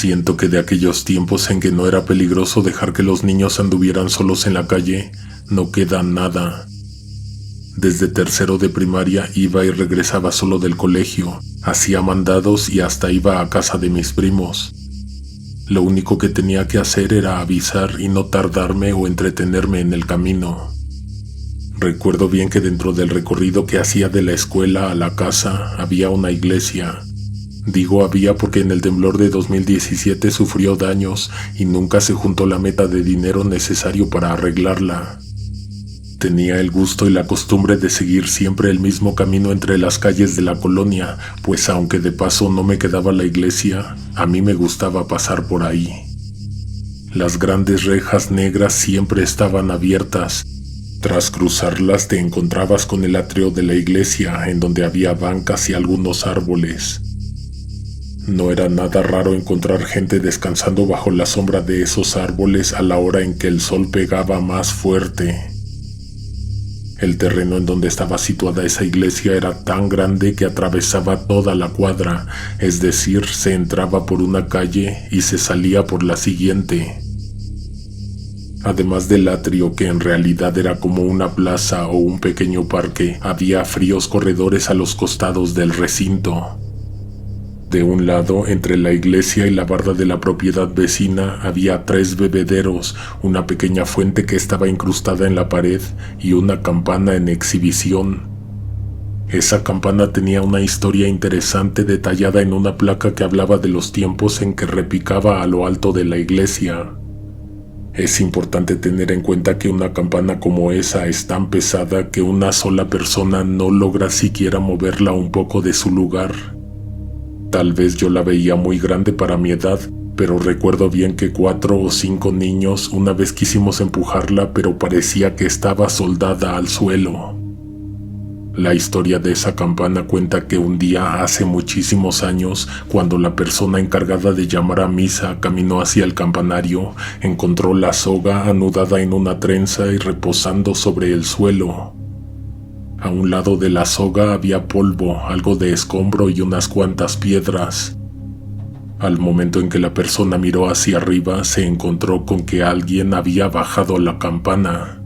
Siento que de aquellos tiempos en que no era peligroso dejar que los niños anduvieran solos en la calle, no queda nada. Desde tercero de primaria iba y regresaba solo del colegio, hacía mandados y hasta iba a casa de mis primos. Lo único que tenía que hacer era avisar y no tardarme o entretenerme en el camino. Recuerdo bien que dentro del recorrido que hacía de la escuela a la casa había una iglesia. Digo había porque en el temblor de 2017 sufrió daños y nunca se juntó la meta de dinero necesario para arreglarla. Tenía el gusto y la costumbre de seguir siempre el mismo camino entre las calles de la colonia, pues aunque de paso no me quedaba la iglesia, a mí me gustaba pasar por ahí. Las grandes rejas negras siempre estaban abiertas. Tras cruzarlas te encontrabas con el atrio de la iglesia, en donde había bancas y algunos árboles. No era nada raro encontrar gente descansando bajo la sombra de esos árboles a la hora en que el sol pegaba más fuerte. El terreno en donde estaba situada esa iglesia era tan grande que atravesaba toda la cuadra, es decir, se entraba por una calle y se salía por la siguiente. Además del atrio, que en realidad era como una plaza o un pequeño parque, había fríos corredores a los costados del recinto. De un lado, entre la iglesia y la barda de la propiedad vecina, había 3 bebederos, una pequeña fuente que estaba incrustada en la pared y una campana en exhibición. Esa campana tenía una historia interesante detallada en una placa que hablaba de los tiempos en que repicaba a lo alto de la iglesia. Es importante tener en cuenta que una campana como esa es tan pesada que una sola persona no logra siquiera moverla un poco de su lugar. Tal vez yo la veía muy grande para mi edad, pero recuerdo bien que 4 o 5 niños una vez quisimos empujarla, pero parecía que estaba soldada al suelo. La historia de esa campana cuenta que un día hace muchísimos años, cuando la persona encargada de llamar a misa caminó hacia el campanario, encontró la soga anudada en una trenza y reposando sobre el suelo. A un lado de la soga había polvo, algo de escombro y unas cuantas piedras. Al momento en que la persona miró hacia arriba, se encontró con que alguien había bajado la campana.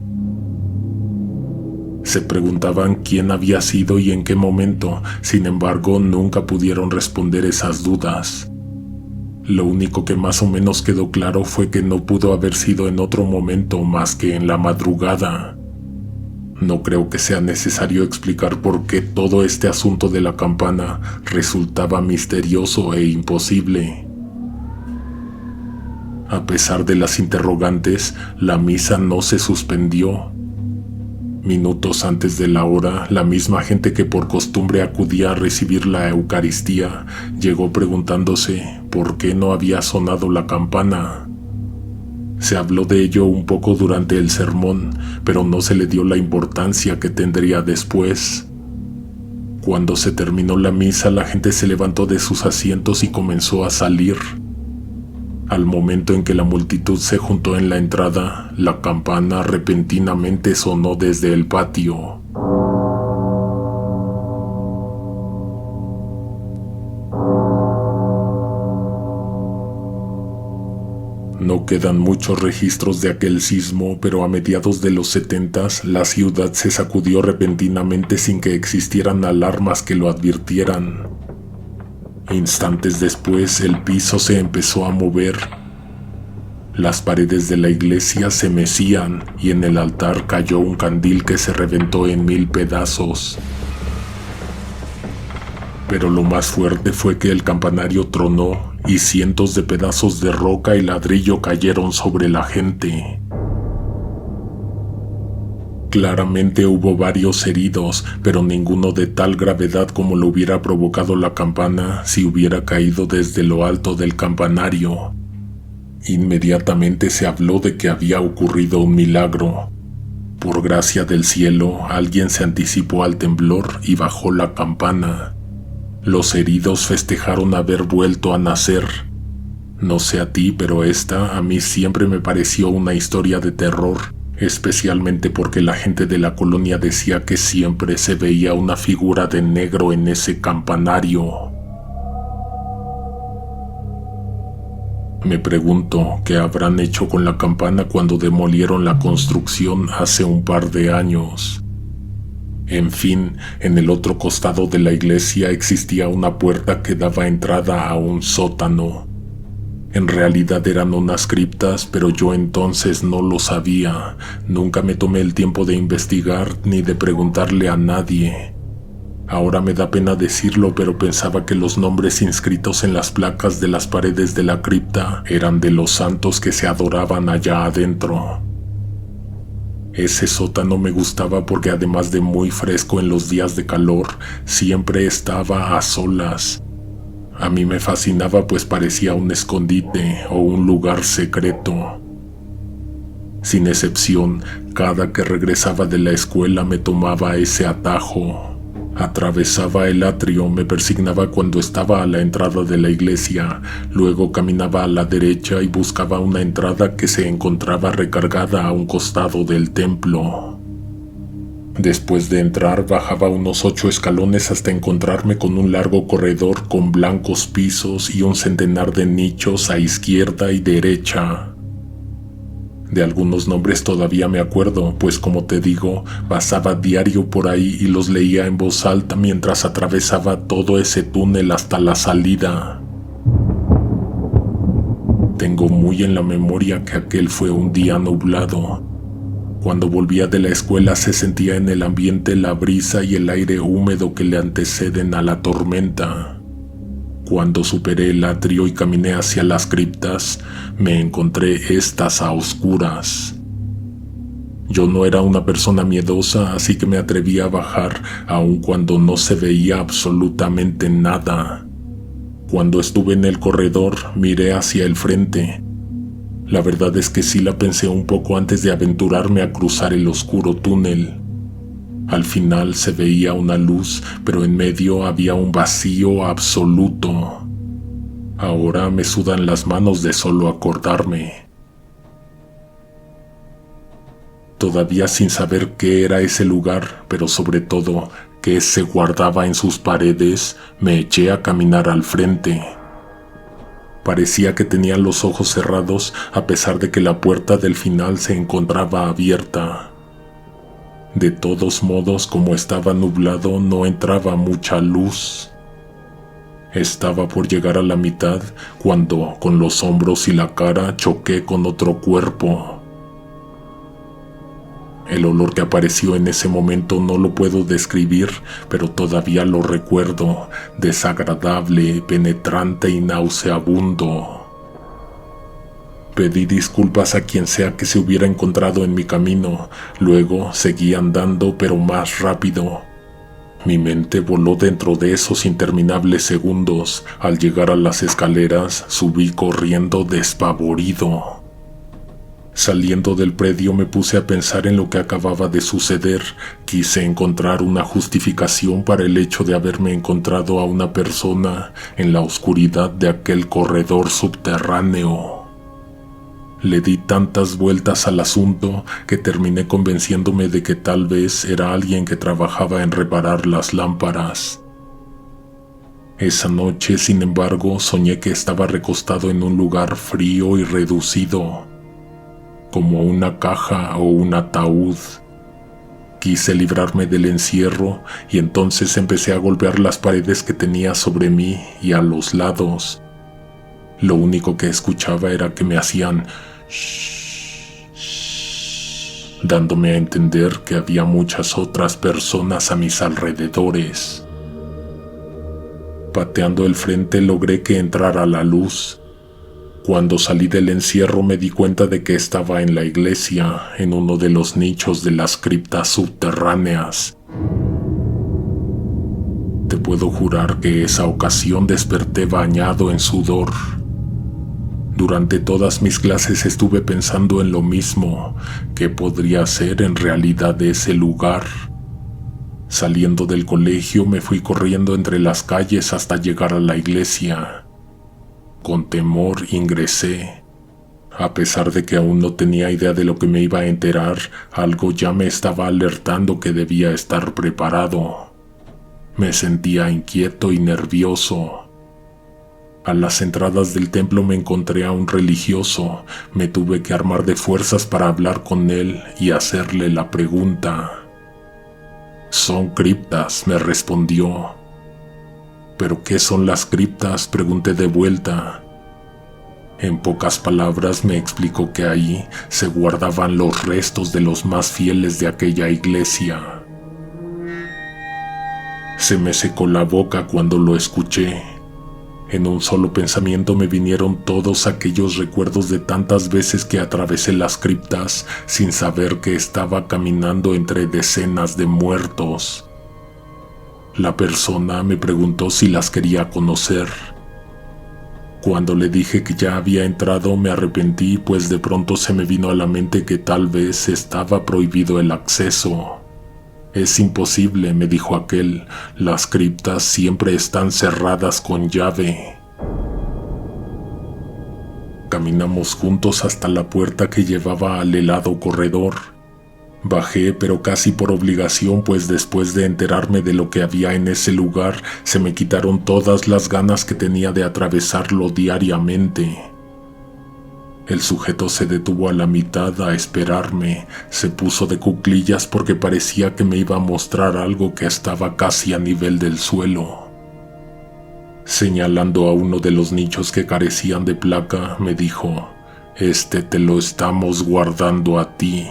Se preguntaban quién había sido y en qué momento, sin embargo, nunca pudieron responder esas dudas. Lo único que más o menos quedó claro fue que no pudo haber sido en otro momento más que en la madrugada. No creo que sea necesario explicar por qué todo este asunto de la campana resultaba misterioso e imposible. A pesar de las interrogantes, la misa no se suspendió. Minutos antes de la hora, la misma gente que por costumbre acudía a recibir la Eucaristía llegó preguntándose por qué no había sonado la campana. Se habló de ello un poco durante el sermón, pero no se le dio la importancia que tendría después. Cuando se terminó la misa, la gente se levantó de sus asientos y comenzó a salir. Al momento en que la multitud se juntó en la entrada, la campana repentinamente sonó desde el patio. No quedan muchos registros de aquel sismo, pero a mediados de los 70s la ciudad se sacudió repentinamente sin que existieran alarmas que lo advirtieran. Instantes después el piso se empezó a mover. Las paredes de la iglesia se mecían y en el altar cayó un candil que se reventó en 1000 pedazos. Pero lo más fuerte fue que el campanario tronó y cientos de pedazos de roca y ladrillo cayeron sobre la gente. Claramente hubo varios heridos, pero ninguno de tal gravedad como lo hubiera provocado la campana si hubiera caído desde lo alto del campanario. Inmediatamente se habló de que había ocurrido un milagro. Por gracia del cielo, alguien se anticipó al temblor y bajó la campana. Los heridos festejaron haber vuelto a nacer. No sé a ti, pero esta a mí siempre me pareció una historia de terror, especialmente porque la gente de la colonia decía que siempre se veía una figura de negro en ese campanario. Me pregunto qué habrán hecho con la campana cuando demolieron la construcción hace un par de años. En fin, en el otro costado de la iglesia existía una puerta que daba entrada a un sótano. En realidad eran unas criptas, pero yo entonces no lo sabía. Nunca me tomé el tiempo de investigar ni de preguntarle a nadie. Ahora me da pena decirlo, pero pensaba que los nombres inscritos en las placas de las paredes de la cripta eran de los santos que se adoraban allá adentro. Ese sótano me gustaba porque además de muy fresco en los días de calor, siempre estaba a solas. A mí me fascinaba pues parecía un escondite o un lugar secreto. Sin excepción, cada que regresaba de la escuela me tomaba ese atajo. Atravesaba el atrio, me persignaba cuando estaba a la entrada de la iglesia, luego caminaba a la derecha y buscaba una entrada que se encontraba recargada a un costado del templo. Después de entrar, bajaba unos 8 escalones hasta encontrarme con un largo corredor con blancos pisos y un centenar de nichos a izquierda y derecha. De algunos nombres todavía me acuerdo, pues como te digo, pasaba diario por ahí y los leía en voz alta mientras atravesaba todo ese túnel hasta la salida. Tengo muy en la memoria que aquel fue un día nublado. Cuando volvía de la escuela se sentía en el ambiente la brisa y el aire húmedo que le anteceden a la tormenta. Cuando superé el atrio y caminé hacia las criptas, me encontré estas a oscuras. Yo no era una persona miedosa, así que me atreví a bajar, aun cuando no se veía absolutamente nada. Cuando estuve en el corredor, miré hacia el frente. La verdad es que sí la pensé un poco antes de aventurarme a cruzar el oscuro túnel. Al final se veía una luz, pero en medio había un vacío absoluto. Ahora me sudan las manos de solo acordarme. Todavía sin saber qué era ese lugar, pero sobre todo qué se guardaba en sus paredes, me eché a caminar al frente. Parecía que tenía los ojos cerrados a pesar de que la puerta del final se encontraba abierta. De todos modos, como estaba nublado, no entraba mucha luz. Estaba por llegar a la mitad cuando, con los hombros y la cara, choqué con otro cuerpo. El olor que apareció en ese momento no lo puedo describir, pero todavía lo recuerdo, desagradable, penetrante y nauseabundo. Pedí disculpas a quien sea que se hubiera encontrado en mi camino, luego seguí andando pero más rápido. Mi mente voló dentro de esos interminables segundos. Al llegar a las escaleras, subí corriendo despavorido. Saliendo del predio me puse a pensar en lo que acababa de suceder. Quise encontrar una justificación para el hecho de haberme encontrado a una persona en la oscuridad de aquel corredor subterráneo. Le di tantas vueltas al asunto que terminé convenciéndome de que tal vez era alguien que trabajaba en reparar las lámparas. Esa noche, sin embargo, soñé que estaba recostado en un lugar frío y reducido, como una caja o un ataúd. Quise librarme del encierro y entonces empecé a golpear las paredes que tenía sobre mí y a los lados. Lo único que escuchaba era que me hacían shh, shh, dándome a entender que había muchas otras personas a mis alrededores. Pateando el frente logré que entrara la luz. Cuando salí del encierro me di cuenta de que estaba en la iglesia, en uno de los nichos de las criptas subterráneas. Te puedo jurar que esa ocasión desperté bañado en sudor. Durante todas mis clases estuve pensando en lo mismo, ¿qué podría ser en realidad ese lugar? Saliendo del colegio me fui corriendo entre las calles hasta llegar a la iglesia. Con temor ingresé. A pesar de que aún no tenía idea de lo que me iba a enterar, algo ya me estaba alertando que debía estar preparado. Me sentía inquieto y nervioso. A las entradas del templo me encontré a un religioso. Me tuve que armar de fuerzas para hablar con él y hacerle la pregunta. «Son criptas», me respondió. «¿Pero qué son las criptas?», pregunté de vuelta. En pocas palabras me explicó que ahí se guardaban los restos de los más fieles de aquella iglesia. Se me secó la boca cuando lo escuché. En un solo pensamiento me vinieron todos aquellos recuerdos de tantas veces que atravesé las criptas sin saber que estaba caminando entre decenas de muertos. La persona me preguntó si las quería conocer. Cuando le dije que ya había entrado me arrepentí, pues de pronto se me vino a la mente que tal vez estaba prohibido el acceso. «Es imposible», me dijo aquel, «las criptas siempre están cerradas con llave». Caminamos juntos hasta la puerta que llevaba al helado corredor. Bajé, pero casi por obligación, pues después de enterarme de lo que había en ese lugar, se me quitaron todas las ganas que tenía de atravesarlo diariamente. El sujeto se detuvo a la mitad a esperarme, se puso de cuclillas porque parecía que me iba a mostrar algo que estaba casi a nivel del suelo. Señalando a uno de los nichos que carecían de placa, me dijo: «Este te lo estamos guardando a ti».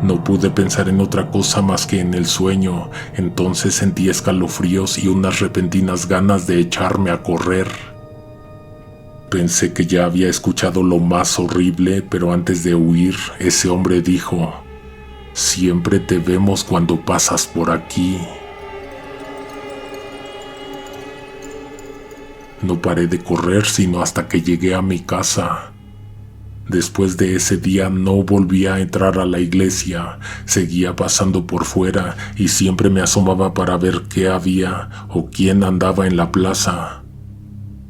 No pude pensar en otra cosa más que en el sueño. Entonces sentí escalofríos y unas repentinas ganas de echarme a correr. Pensé que ya había escuchado lo más horrible, pero antes de huir, ese hombre dijo: «Siempre te vemos cuando pasas por aquí». No paré de correr sino hasta que llegué a mi casa. Después de ese día no volví a entrar a la iglesia, seguía pasando por fuera y siempre me asomaba para ver qué había o quién andaba en la plaza.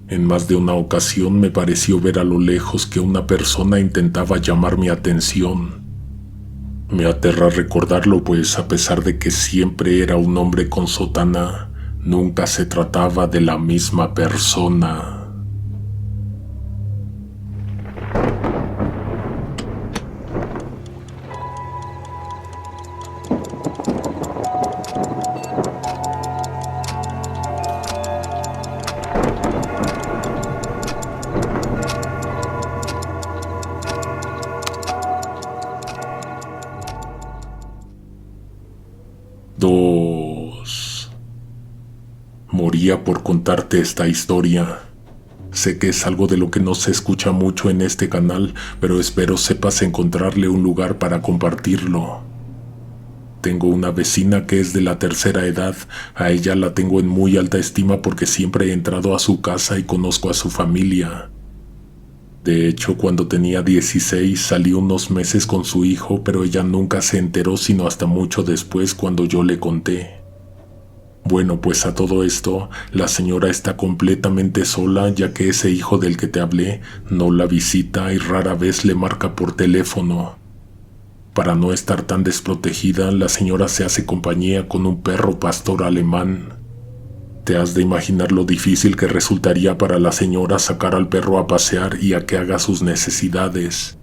En más de una ocasión me pareció ver a lo lejos que una persona intentaba llamar mi atención. Me aterra recordarlo, pues a pesar de que siempre era un hombre con sotana, nunca se trataba de la misma persona. Moría por contarte esta historia. Sé que es algo de lo que no se escucha mucho en este canal, pero espero sepas encontrarle un lugar para compartirlo. Tengo una vecina que es de la tercera edad. A ella la tengo en muy alta estima porque siempre he entrado a su casa y conozco a su familia. De hecho, cuando tenía 16 salí unos meses con su hijo, pero ella nunca se enteró sino hasta mucho después, cuando yo le conté. Bueno, pues a todo esto, la señora está completamente sola, ya que ese hijo del que te hablé no la visita y rara vez le marca por teléfono. Para no estar tan desprotegida, la señora se hace compañía con un perro pastor alemán. Te has de imaginar lo difícil que resultaría para la señora sacar al perro a pasear y a que haga sus necesidades.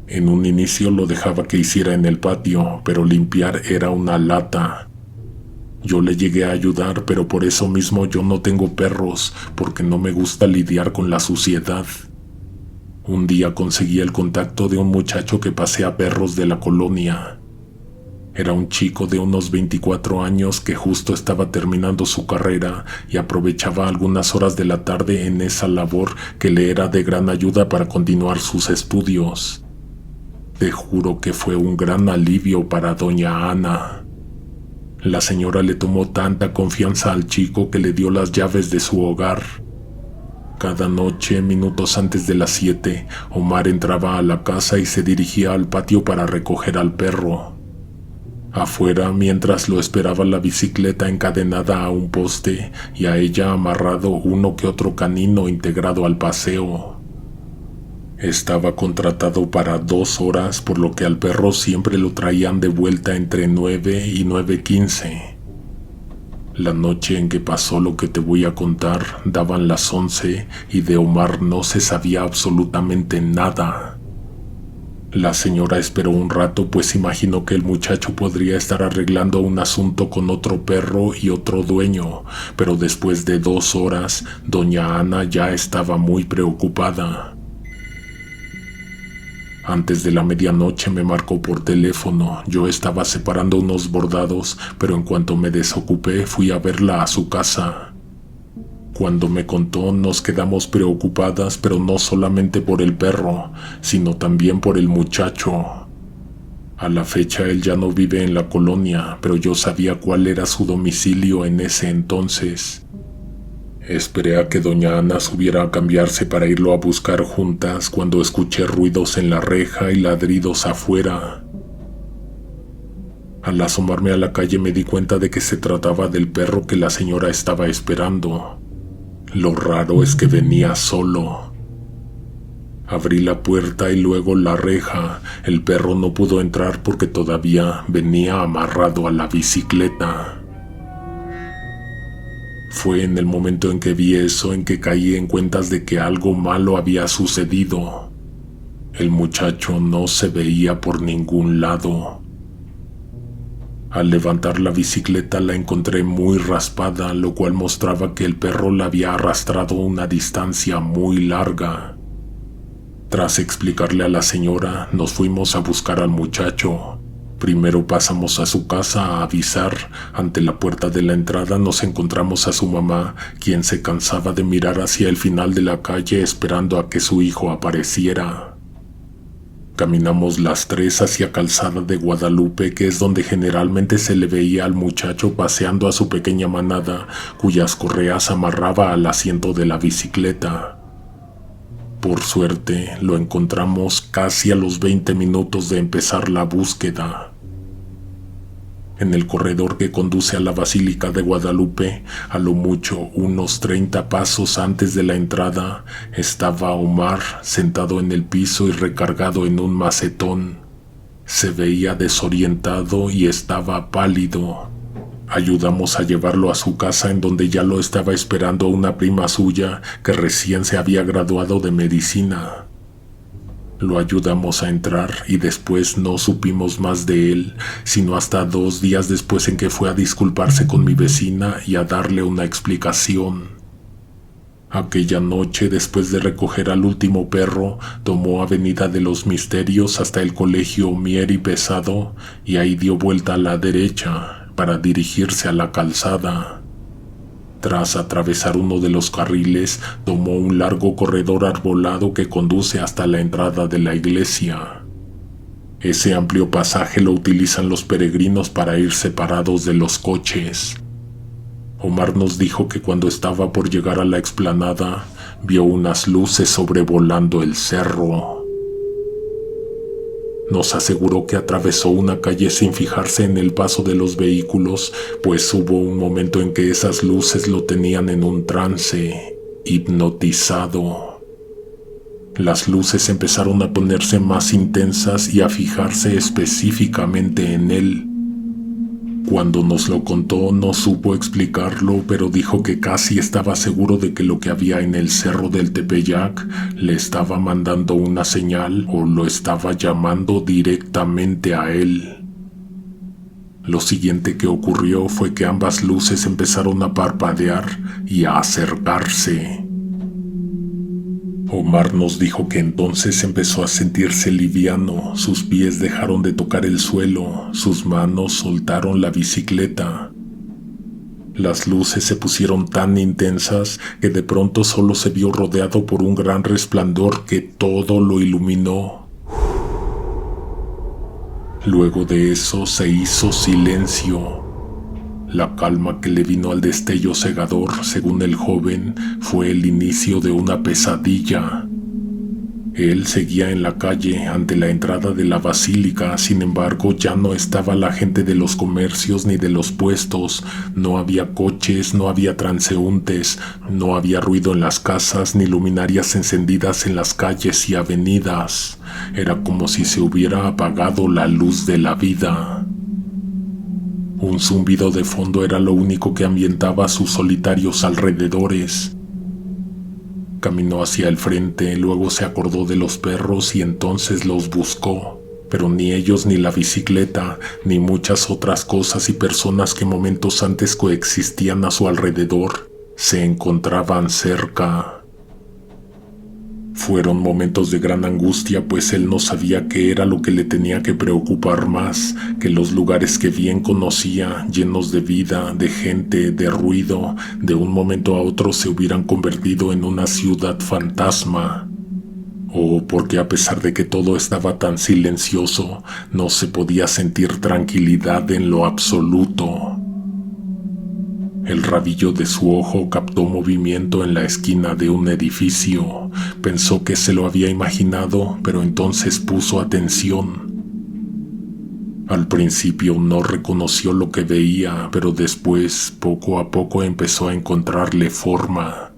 En un inicio lo dejaba que hiciera en el patio, pero limpiar era una lata. Yo le llegué a ayudar, pero por eso mismo yo no tengo perros, porque no me gusta lidiar con la suciedad. Un día conseguí el contacto de un muchacho que pasea perros de la colonia. Era un chico de unos 24 años que justo estaba terminando su carrera y aprovechaba algunas horas de la tarde en esa labor que le era de gran ayuda para continuar sus estudios. Te juro que fue un gran alivio para doña Ana. La señora le tomó tanta confianza al chico que le dio las llaves de su hogar. Cada noche, minutos antes de las 7, Omar entraba a la casa y se dirigía al patio para recoger al perro. Afuera, mientras lo esperaba la bicicleta encadenada a un poste y a ella amarrado uno que otro canino integrado al paseo. Estaba contratado para 2 horas, por lo que al perro siempre lo traían de vuelta entre 9 y 9:15. La noche en que pasó lo que te voy a contar daban las 11 y de Omar no se sabía absolutamente nada. La señora esperó un rato, pues imaginó que el muchacho podría estar arreglando un asunto con otro perro y otro dueño, pero después de 2 horas, doña Ana ya estaba muy preocupada. Antes de la medianoche me marcó por teléfono. Yo estaba separando unos bordados, pero en cuanto me desocupé fui a verla a su casa. Cuando me contó nos quedamos preocupadas, pero no solamente por el perro, sino también por el muchacho. A la fecha él ya no vive en la colonia, pero yo sabía cuál era su domicilio en ese entonces. Esperé a que doña Ana subiera a cambiarse para irlo a buscar juntas cuando escuché ruidos en la reja y ladridos afuera. Al asomarme a la calle me di cuenta de que se trataba del perro que la señora estaba esperando. Lo raro es que venía solo. Abrí la puerta y luego la reja. El perro no pudo entrar porque todavía venía amarrado a la bicicleta. Fue en el momento en que vi eso en que caí en cuentas de que algo malo había sucedido. El muchacho no se veía por ningún lado. Al levantar la bicicleta la encontré muy raspada, lo cual mostraba que el perro la había arrastrado una distancia muy larga. Tras explicarle a la señora, nos fuimos a buscar al muchacho. Primero pasamos a su casa a avisar. Ante la puerta de la entrada nos encontramos a su mamá, quien se cansaba de mirar hacia el final de la calle esperando a que su hijo apareciera. Caminamos las 3 hacia Calzada de Guadalupe, que es donde generalmente se le veía al muchacho paseando a su pequeña manada, cuyas correas amarraba al asiento de la bicicleta. Por suerte, lo encontramos casi a los 20 minutos de empezar la búsqueda. En el corredor que conduce a la Basílica de Guadalupe, a lo mucho unos 30 pasos antes de la entrada, estaba Omar sentado en el piso y recargado en un macetón. Se veía desorientado y estaba pálido. Ayudamos a llevarlo a su casa, en donde ya lo estaba esperando una prima suya que recién se había graduado de medicina. Lo ayudamos a entrar y después no supimos más de él, sino hasta 2 días después en que fue a disculparse con mi vecina y a darle una explicación. Aquella noche, después de recoger al último perro, tomó Avenida de los Misterios hasta el Colegio Mier y Pesado y ahí dio vuelta a la derecha para dirigirse a la calzada. Tras atravesar uno de los carriles, tomó un largo corredor arbolado que conduce hasta la entrada de la iglesia. Ese amplio pasaje lo utilizan los peregrinos para ir separados de los coches. Omar nos dijo que cuando estaba por llegar a la explanada, vio unas luces sobrevolando el cerro. Nos aseguró que atravesó una calle sin fijarse en el paso de los vehículos, pues hubo un momento en que esas luces lo tenían en un trance, hipnotizado. Las luces empezaron a ponerse más intensas y a fijarse específicamente en él. Cuando nos lo contó no supo explicarlo, pero dijo que casi estaba seguro de que lo que había en el cerro del Tepeyac le estaba mandando una señal o lo estaba llamando directamente a él. Lo siguiente que ocurrió fue que ambas luces empezaron a parpadear y a acercarse. Omar nos dijo que entonces empezó a sentirse liviano, sus pies dejaron de tocar el suelo, sus manos soltaron la bicicleta. Las luces se pusieron tan intensas que de pronto solo se vio rodeado por un gran resplandor que todo lo iluminó. Luego de eso se hizo silencio. La calma que le vino al destello cegador, según el joven, fue el inicio de una pesadilla. Él seguía en la calle ante la entrada de la basílica, sin embargo ya no estaba la gente de los comercios ni de los puestos, no había coches, no había transeúntes, no había ruido en las casas ni luminarias encendidas en las calles y avenidas. Era como si se hubiera apagado la luz de la vida. Un zumbido de fondo era lo único que ambientaba sus solitarios alrededores. Caminó hacia el frente, luego se acordó de los perros y entonces los buscó, pero ni ellos ni la bicicleta, ni muchas otras cosas y personas que momentos antes coexistían a su alrededor, se encontraban cerca. Fueron momentos de gran angustia, pues él no sabía qué era lo que le tenía que preocupar más que los lugares que bien conocía, llenos de vida, de gente, de ruido, de un momento a otro se hubieran convertido en una ciudad fantasma. O porque a pesar de que todo estaba tan silencioso, no se podía sentir tranquilidad en lo absoluto. El rabillo de su ojo captó movimiento en la esquina de un edificio. Pensó que se lo había imaginado, pero entonces puso atención. Al principio no reconoció lo que veía, pero después, poco a poco, empezó a encontrarle forma.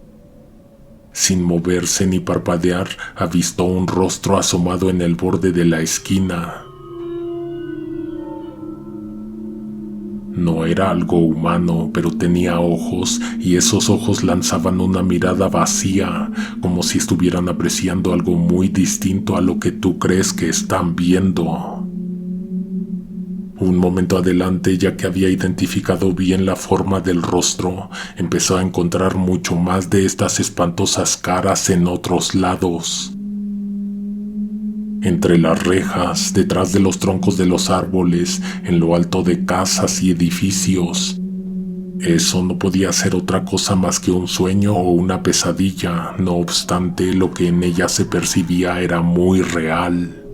Sin moverse ni parpadear, avistó un rostro asomado en el borde de la esquina. No era algo humano, pero tenía ojos, y esos ojos lanzaban una mirada vacía, como si estuvieran apreciando algo muy distinto a lo que tú crees que están viendo. Un momento adelante, ya que había identificado bien la forma del rostro, empezó a encontrar mucho más de estas espantosas caras en otros lados. Entre las rejas, detrás de los troncos de los árboles, en lo alto de casas y edificios. Eso no podía ser otra cosa más que un sueño o una pesadilla, no obstante, lo que en ella se percibía era muy real.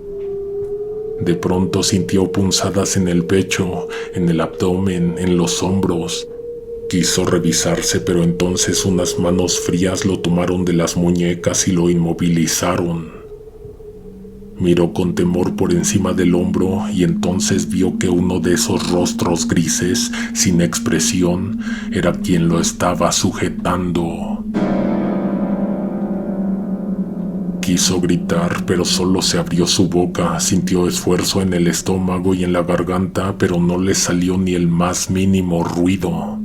De pronto sintió punzadas en el pecho, en el abdomen, en los hombros. Quiso revisarse, pero entonces unas manos frías lo tomaron de las muñecas y lo inmovilizaron. Miró con temor por encima del hombro y entonces vio que uno de esos rostros grises, sin expresión, era quien lo estaba sujetando. Quiso gritar, pero solo se abrió su boca, sintió esfuerzo en el estómago y en la garganta, pero no le salió ni el más mínimo ruido.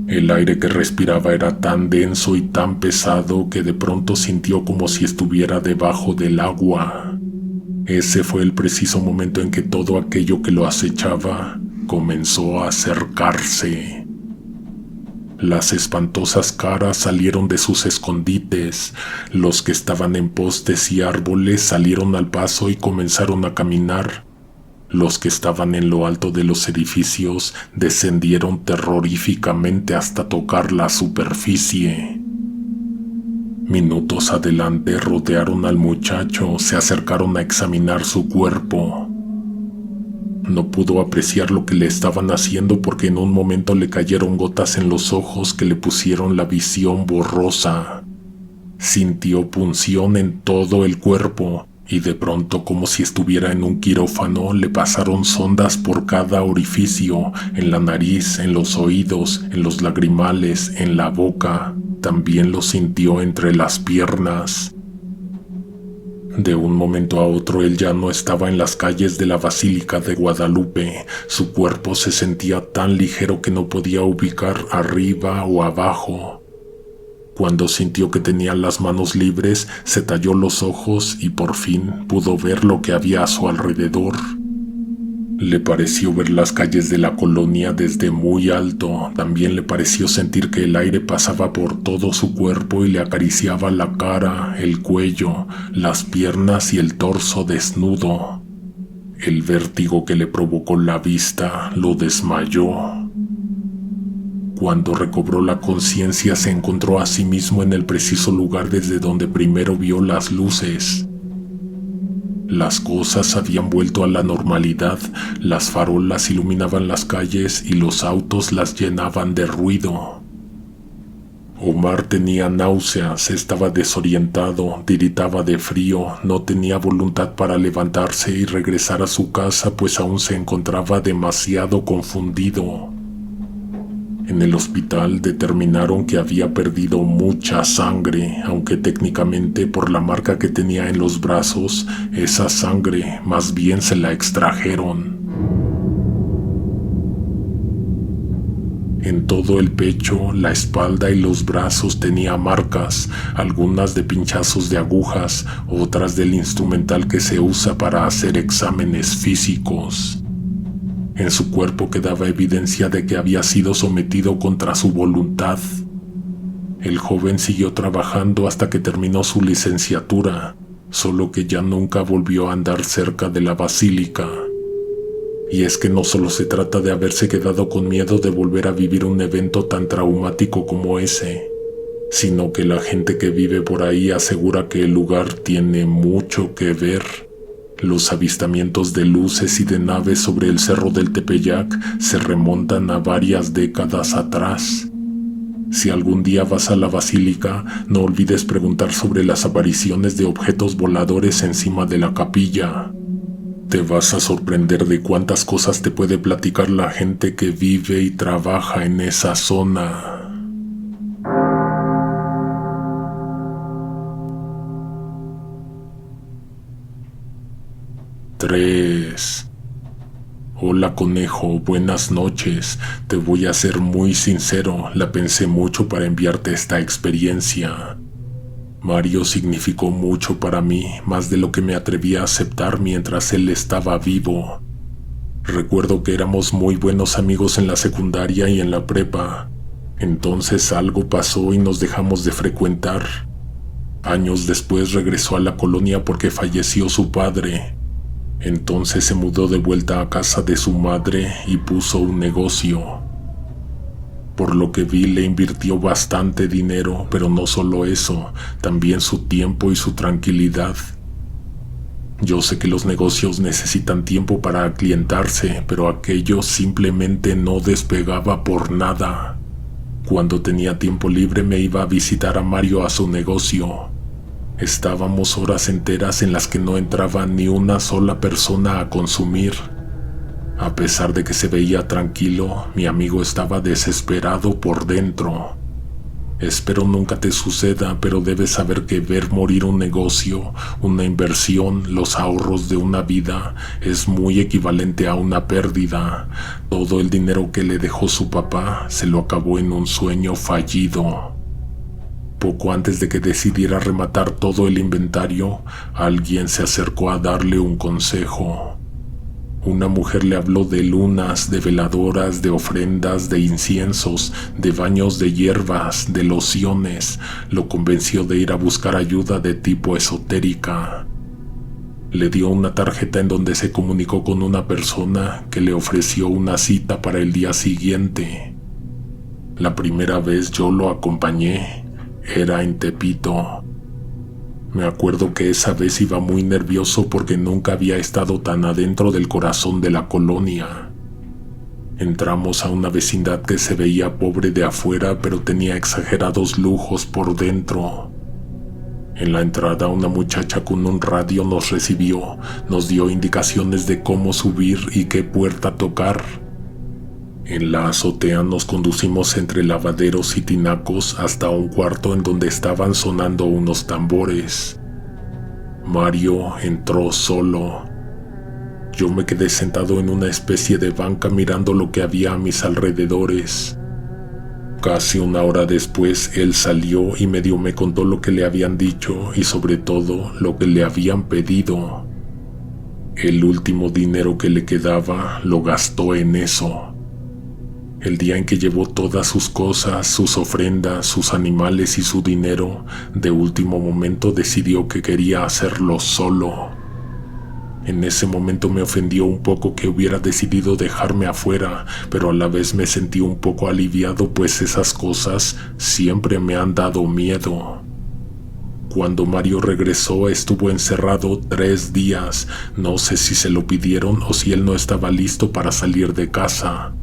El aire que respiraba era tan denso y tan pesado que de pronto sintió como si estuviera debajo del agua. Ese fue el preciso momento en que todo aquello que lo acechaba comenzó a acercarse. Las espantosas caras salieron de sus escondites. Los que estaban en postes y árboles salieron al paso y comenzaron a caminar. Los que estaban en lo alto de los edificios descendieron terroríficamente hasta tocar la superficie. Minutos adelante rodearon al muchacho, se acercaron a examinar su cuerpo. No pudo apreciar lo que le estaban haciendo porque en un momento le cayeron gotas en los ojos que le pusieron la visión borrosa. Sintió punción en todo el cuerpo. Y de pronto, como si estuviera en un quirófano, le pasaron sondas por cada orificio, en la nariz, en los oídos, en los lagrimales, en la boca. También lo sintió entre las piernas. De un momento a otro él ya no estaba en las calles de la Basílica de Guadalupe. Su cuerpo se sentía tan ligero que no podía ubicar arriba o abajo. Cuando sintió que tenía las manos libres, se talló los ojos y por fin pudo ver lo que había a su alrededor. Le pareció ver las calles de la colonia desde muy alto. También le pareció sentir que el aire pasaba por todo su cuerpo y le acariciaba la cara, el cuello, las piernas y el torso desnudo. El vértigo que le provocó la vista lo desmayó. Cuando recobró la conciencia, se encontró a sí mismo en el preciso lugar desde donde primero vio las luces. Las cosas habían vuelto a la normalidad, las farolas iluminaban las calles y los autos las llenaban de ruido. Omar tenía náuseas, estaba desorientado, tiritaba de frío, no tenía voluntad para levantarse y regresar a su casa, pues aún se encontraba demasiado confundido. En el hospital determinaron que había perdido mucha sangre, aunque técnicamente por la marca que tenía en los brazos, esa sangre más bien se la extrajeron. En todo el pecho, la espalda y los brazos tenía marcas, algunas de pinchazos de agujas, otras del instrumental que se usa para hacer exámenes físicos. En su cuerpo quedaba evidencia de que había sido sometido contra su voluntad. El joven siguió trabajando hasta que terminó su licenciatura, solo que ya nunca volvió a andar cerca de la basílica. Y es que no solo se trata de haberse quedado con miedo de volver a vivir un evento tan traumático como ese, sino que la gente que vive por ahí asegura que el lugar tiene mucho que ver. Los avistamientos de luces y de naves sobre el cerro del Tepeyac se remontan a varias décadas atrás. Si algún día vas a la basílica, no olvides preguntar sobre las apariciones de objetos voladores encima de la capilla. Te vas a sorprender de cuántas cosas te puede platicar la gente que vive y trabaja en esa zona. 3. Hola conejo, buenas noches. Te voy a ser muy sincero, la pensé mucho para enviarte esta experiencia. Mario significó mucho para mí, más de lo que me atreví a aceptar mientras él estaba vivo. Recuerdo que éramos muy buenos amigos en la secundaria y en la prepa. Entonces algo pasó y nos dejamos de frecuentar. Años después regresó a la colonia porque falleció su padre. Entonces se mudó de vuelta a casa de su madre y puso un negocio. Por lo que vi, le invirtió bastante dinero, pero no solo eso, también su tiempo y su tranquilidad. Yo sé que los negocios necesitan tiempo para aclientarse, pero aquello simplemente no despegaba por nada. Cuando tenía tiempo libre me iba a visitar a Mario a su negocio. Estábamos horas enteras en las que no entraba ni una sola persona a consumir. A pesar de que se veía tranquilo, mi amigo estaba desesperado por dentro. Espero nunca te suceda, pero debes saber que ver morir un negocio, una inversión, los ahorros de una vida, es muy equivalente a una pérdida. Todo el dinero que le dejó su papá se lo acabó en un sueño fallido. Poco antes de que decidiera rematar todo el inventario, alguien se acercó a darle un consejo. Una mujer le habló de lunas, de veladoras, de ofrendas, de inciensos, de baños de hierbas, de lociones. Lo convenció de ir a buscar ayuda de tipo esotérica. Le dio una tarjeta en donde se comunicó con una persona que le ofreció una cita para el día siguiente. La primera vez yo lo acompañé. Era en Tepito. Me acuerdo que esa vez iba muy nervioso porque nunca había estado tan adentro del corazón de la colonia. Entramos a una vecindad que se veía pobre de afuera, pero tenía exagerados lujos por dentro. En la entrada una muchacha con un radio nos recibió, nos dio indicaciones de cómo subir y qué puerta tocar. En la azotea nos conducimos entre lavaderos y tinacos hasta un cuarto en donde estaban sonando unos tambores. Mario entró solo. Yo me quedé sentado en una especie de banca mirando lo que había a mis alrededores. Casi una hora después él salió y medio me contó lo que le habían dicho y sobre todo lo que le habían pedido. El último dinero que le quedaba lo gastó en eso. El día en que llevó todas sus cosas, sus ofrendas, sus animales y su dinero, de último momento decidió que quería hacerlo solo. En ese momento me ofendió un poco que hubiera decidido dejarme afuera, pero a la vez me sentí un poco aliviado, pues esas cosas siempre me han dado miedo. Cuando Mario regresó estuvo encerrado 3 días. No sé si se lo pidieron o si él no estaba listo para salir de casa.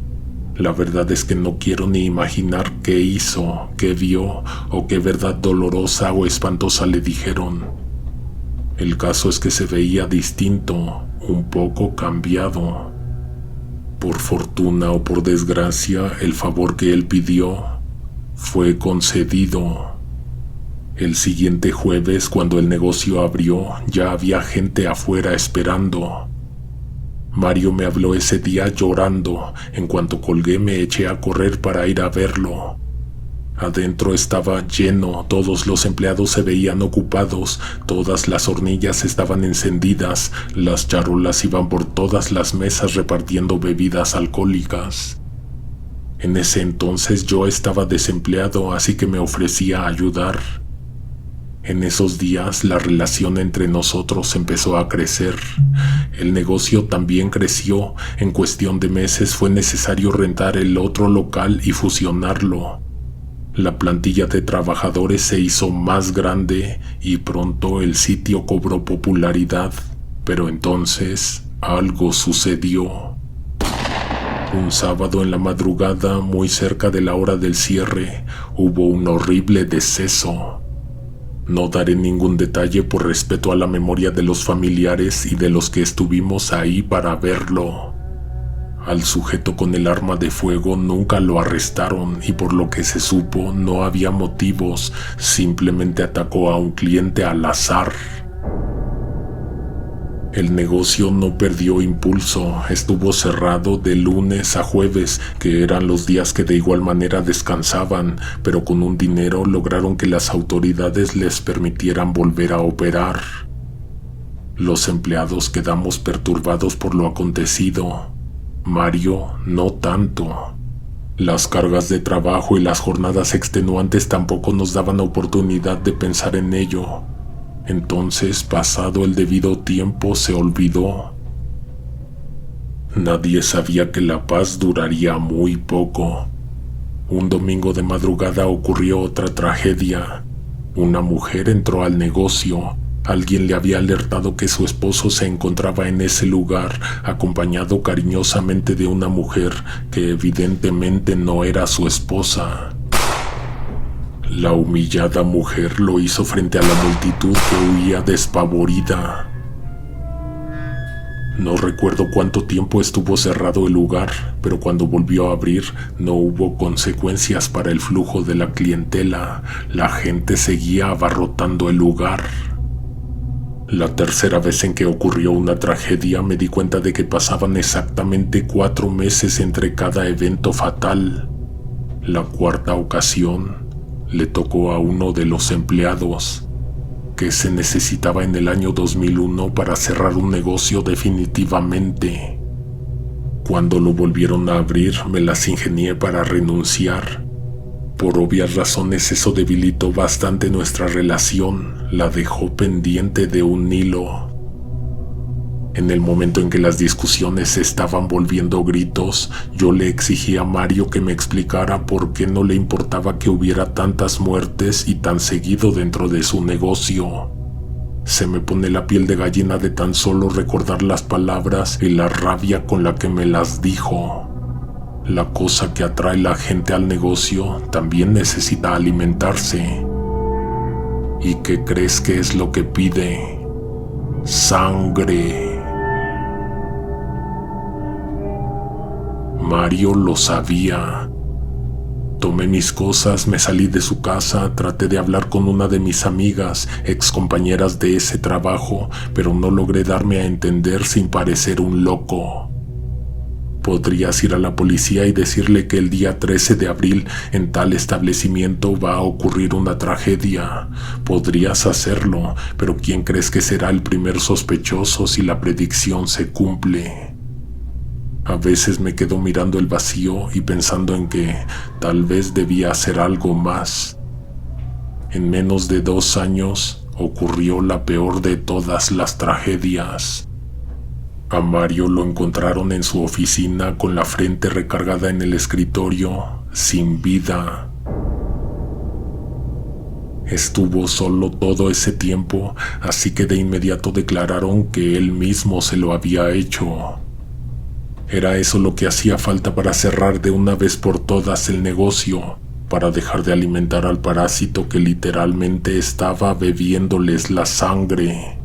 La verdad es que no quiero ni imaginar qué hizo, qué vio o qué verdad dolorosa o espantosa le dijeron. El caso es que se veía distinto, un poco cambiado. Por fortuna o por desgracia, el favor que él pidió fue concedido. El siguiente jueves, cuando el negocio abrió, ya había gente afuera esperando. Mario me habló ese día llorando. En cuanto colgué me eché a correr para ir a verlo. Adentro estaba lleno, todos los empleados se veían ocupados, todas las hornillas estaban encendidas, las charolas iban por todas las mesas repartiendo bebidas alcohólicas. En ese entonces yo estaba desempleado, así que me ofrecía a ayudar. En esos días la relación entre nosotros empezó a crecer. El negocio también creció. En cuestión de meses fue necesario rentar el otro local y fusionarlo. La plantilla de trabajadores se hizo más grande y pronto el sitio cobró popularidad. Pero entonces algo sucedió. Un sábado en la madrugada, muy cerca de la hora del cierre, hubo un horrible deceso. No daré ningún detalle por respeto a la memoria de los familiares y de los que estuvimos ahí para verlo. Al sujeto con el arma de fuego nunca lo arrestaron y por lo que se supo no había motivos, simplemente atacó a un cliente al azar. El negocio no perdió impulso, estuvo cerrado de lunes a jueves, que eran los días que de igual manera descansaban, pero con un dinero lograron que las autoridades les permitieran volver a operar. Los empleados quedamos perturbados por lo acontecido. Mario, no tanto. Las cargas de trabajo y las jornadas extenuantes tampoco nos daban oportunidad de pensar en ello. Entonces, pasado el debido tiempo, se olvidó. Nadie sabía que la paz duraría muy poco. Un domingo de madrugada ocurrió otra tragedia. Una mujer entró al negocio. Alguien le había alertado que su esposo se encontraba en ese lugar, acompañado cariñosamente de una mujer que evidentemente no era su esposa. La humillada mujer lo hizo frente a la multitud que huía despavorida. No recuerdo cuánto tiempo estuvo cerrado el lugar, pero cuando volvió a abrir no hubo consecuencias para el flujo de la clientela. La gente seguía abarrotando el lugar. La tercera vez en que ocurrió una tragedia me di cuenta de que pasaban exactamente 4 meses entre cada evento fatal. La cuarta ocasión le tocó a uno de los empleados, que se necesitaba en el año 2001 para cerrar un negocio definitivamente. Cuando lo volvieron a abrir, me las ingenié para renunciar. Por obvias razones eso debilitó bastante nuestra relación, la dejó pendiente de un hilo. En el momento en que las discusiones se estaban volviendo gritos, yo le exigí a Mario que me explicara por qué no le importaba que hubiera tantas muertes y tan seguido dentro de su negocio. Se me pone la piel de gallina de tan solo recordar las palabras y la rabia con la que me las dijo. La cosa que atrae la gente al negocio también necesita alimentarse. ¿Y qué crees que es lo que pide? Sangre. Mario lo sabía. Tomé mis cosas, me salí de su casa, traté de hablar con una de mis amigas, excompañeras de ese trabajo, pero no logré darme a entender sin parecer un loco. Podrías ir a la policía y decirle que el día 13 de abril en tal establecimiento va a ocurrir una tragedia. Podrías hacerlo, pero ¿quién crees que será el primer sospechoso si la predicción se cumple? A veces me quedo mirando el vacío y pensando en que tal vez debía hacer algo más. En menos de 2 años ocurrió la peor de todas las tragedias. A Mario lo encontraron en su oficina con la frente recargada en el escritorio, sin vida. Estuvo solo todo ese tiempo, así que de inmediato declararon que él mismo se lo había hecho. Era eso lo que hacía falta para cerrar de una vez por todas el negocio, para dejar de alimentar al parásito que literalmente estaba bebiéndoles la sangre.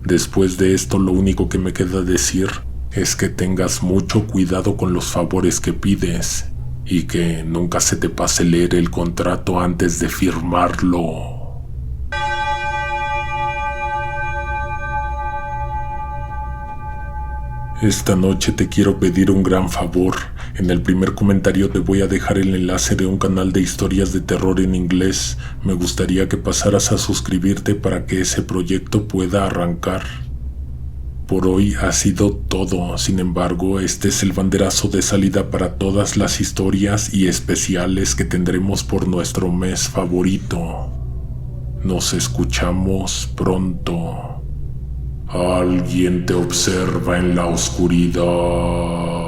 Después de esto, lo único que me queda decir es que tengas mucho cuidado con los favores que pides y que nunca se te pase leer el contrato antes de firmarlo. Esta noche te quiero pedir un gran favor. En el primer comentario te voy a dejar el enlace de un canal de historias de terror en inglés. Me gustaría que pasaras a suscribirte para que ese proyecto pueda arrancar. Por hoy ha sido todo. Sin embargo, este es el banderazo de salida para todas las historias y especiales que tendremos por nuestro mes favorito. Nos escuchamos pronto. Alguien te observa en la oscuridad.